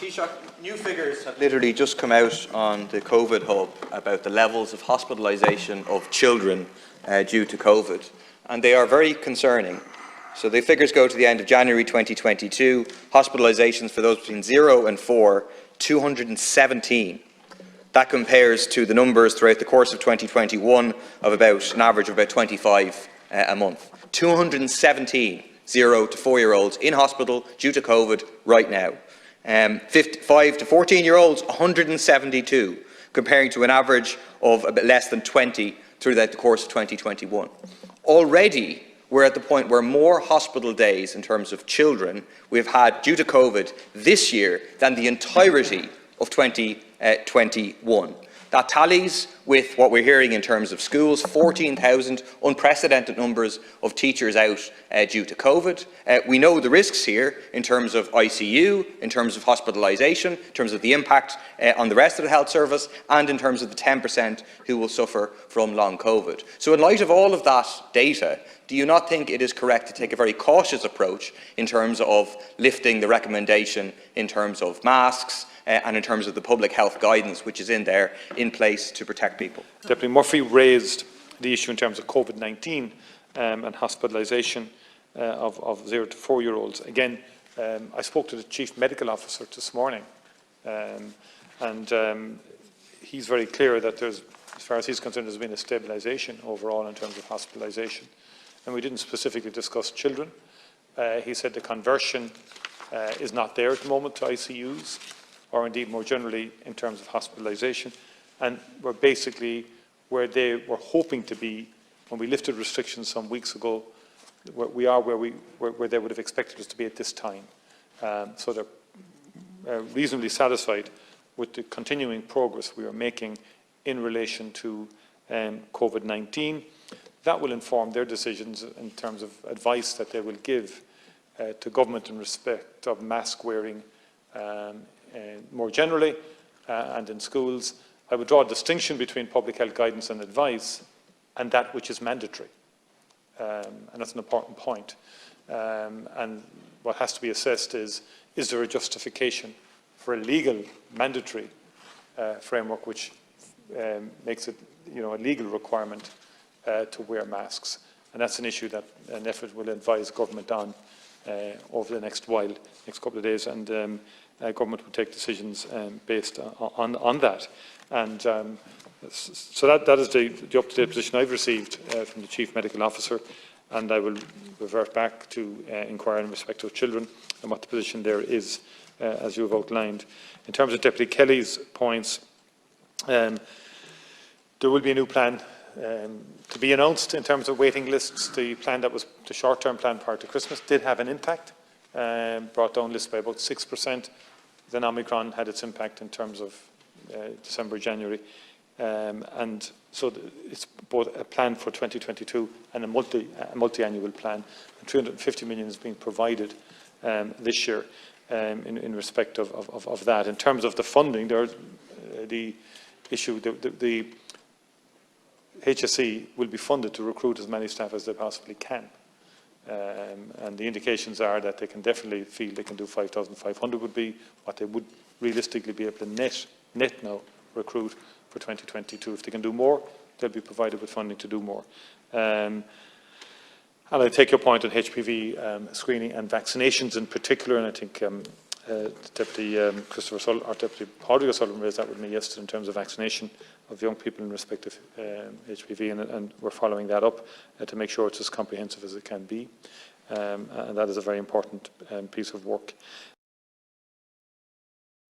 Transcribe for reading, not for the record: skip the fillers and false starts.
Taoiseach, new figures have literally just come out on the COVID hub about the levels of hospitalisation of children due to COVID, and they are very concerning. So the figures go to the end of January 2022, hospitalisations for those between 0 and 4, 217. That compares to the numbers throughout the course of 2021 of about an average of about 25 a month. 217 0 to 4-year-olds in hospital due to COVID right now. 5 to 14-year-olds, 172, comparing to an average of a bit less than 20 throughout the course of 2021. Already, we're at the point where more hospital days in terms of children we've had due to COVID this year than the entirety of 2021. That tallies with what we're hearing in terms of schools, 14,000 unprecedented numbers of teachers out due to COVID. We know the risks here in terms of ICU, in terms of hospitalisation, in terms of the impact on the rest of the health service, and in terms of the 10% who will suffer from long COVID. So in light of all of that data, do you not think it is correct to take a very cautious approach in terms of lifting the recommendation in terms of masks, and in terms of the public health guidance which is in place to protect people? Deputy Murphy raised the issue in terms of COVID-19 and hospitalisation of 0 to 4-year-olds. Again, I spoke to the Chief Medical Officer this morning, and he's very clear that there's, as far as he's concerned, there's been a stabilisation overall in terms of hospitalisation. And we didn't specifically discuss children. He said the conversion is not there at the moment to ICUs, or indeed more generally in terms of hospitalisation, and we're basically where they were hoping to be when we lifted restrictions some weeks ago. We are where they would have expected us to be at this time. So they're reasonably satisfied with the continuing progress we are making in relation to COVID-19. That will inform their decisions in terms of advice that they will give to government in respect of mask wearing more generally and in schools. I would draw a distinction between public health guidance and advice and that which is mandatory. And that's an important point. And what has to be assessed is there a justification for a legal, mandatory framework which makes it, a legal requirement to wear masks. And that's an issue that NEFIT will advise government on over the next couple of days, and government will take decisions based on that. And so that is the up-to-date position I've received from the Chief Medical Officer, and I will revert back to inquire in respect of children and what the position there is, as you have outlined. In terms of Deputy Kelly's points, there will be a new plan to be announced in terms of waiting lists. The plan that was the short-term plan prior to Christmas did have an impact, brought down lists by about 6%. Then Omicron had its impact in terms of December, January. And so it's both a plan for 2022 and a multi-annual plan. And 350 million is being provided this year in respect of that. In terms of the funding, the issue, the HSE will be funded to recruit as many staff as they possibly can. And the indications are that they can definitely feel they can do 5,500 would be what they would realistically be able to net now recruit for 2022. If they can do more, they'll be provided with funding to do more. And I take your point on HPV screening and vaccinations in particular, and I think Deputy Deputy Padraig O'Sullivan raised that with me yesterday in terms of vaccination of young people in respect of HPV, and we're following that up to make sure it's as comprehensive as it can be. And that is a very important piece of work.